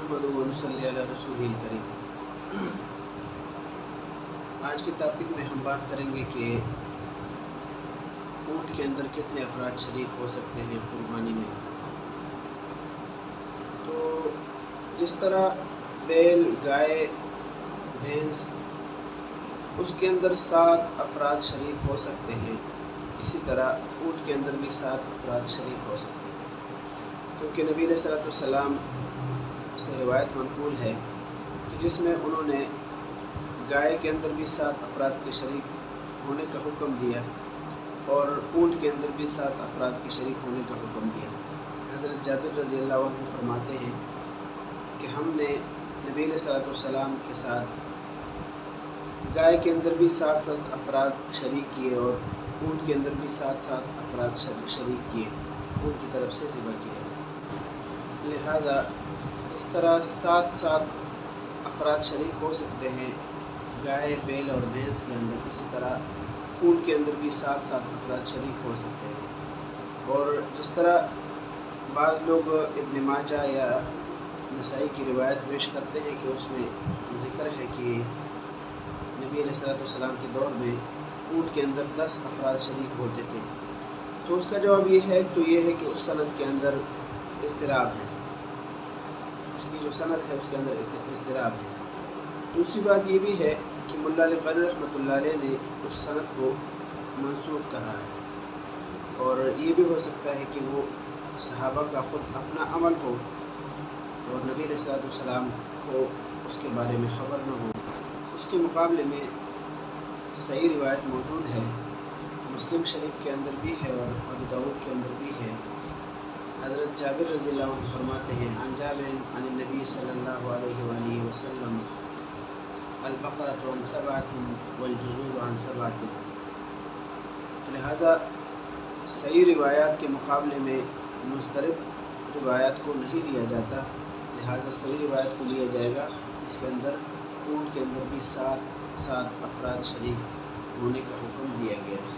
नहमदुहु व नसल्ली अला रसूलिल करीम। आज के टॉपिक में हम बात करेंगे कि ऊँट के अंदर कितने अफराद शरीक हो सकते हैं कुर्बानी में। तो जिस तरह बैल, गाय, भैंस, उसके अंदर 7 अफराद शरीक हो सकते हैं, इसी तरह ऊँट के अंदर भी 7 अफराद शरीक हो सकते हैं, क्योंकि नबी अलैहिस्सलातु वस्सलाम से रिवायत मनक़ूल है कि जिसमें उन्होंने गाय के अंदर भी 7 अफराद के शरीक होने का हुक्म दिया और ऊँट के अंदर भी 7 अफराद के शरीक होने का हुक्म दिया। हज़रत जाबिर रज़ी अल्लाह अन्हु फरमाते हैं कि हमने नबी अलैहिस्सलातु वस्सलाम के साथ गाय के अंदर भी 7 अफराद शरीक किए और ऊँट के अंदर भी 7 अफराद शरीक किए, ऊँट की तरफ से ज़िबा किया। लिहाजा जिस तरह 7 अफराद शरीक हो सकते हैं गाय, बैल और भैंस के अंदर, इसी तरह ऊँट के अंदर भी 7 अफराद शरीक हो सकते हैं। और जिस तरह बाज़ लोग इब्न माजा या नसाई की रिवायत पेश करते हैं कि उसमें ज़िक्र है कि नबी अलैहिस्सलातु वस्सलाम के दौर में ऊँट के अंदर 10 अफराद शरीक होते थे, तो उसका जवाब ये है कि उस सनद के अंदर इज़्तिराब है, उसकी जो सनद है उसके अंदर इज़्तिराब है। दूसरी बात ये भी है कि मुल्ला अली क़ारी रहमतुल्लाह अलैह ने उस सनद को मंसूख कहा है, और ये भी हो सकता है कि वो सहाबा का ख़ुद अपना अमल हो और नबी अलैहिस्सलातु वस्सलाम को उसके बारे में ख़बर न हो। उसके मुकाबले में सही रिवायत मौजूद है, मुस्लिम शरीफ के अंदर भी है और अबू दाऊद के अंदर भी है। हज़रत जाबिर रज़ी अल्लाह अन्हु फरमाते हैं, अन जाबिर अन नबी सल्लल्लाहु अलैहि वसल्लम अल-बक़रतु अन सबअतिन वल जुज़ूरु अन सबअतिन। लिहाजा सही रिवायात के मुकाबले में मुस्तरब रिवायात को नहीं लिया जाता, लिहाजा सही रिवायत को लिया जाएगा। इसके अंदर ऊँट के अंदर भी 7 अफराद शरीक होने का हुक्म दिया गया है।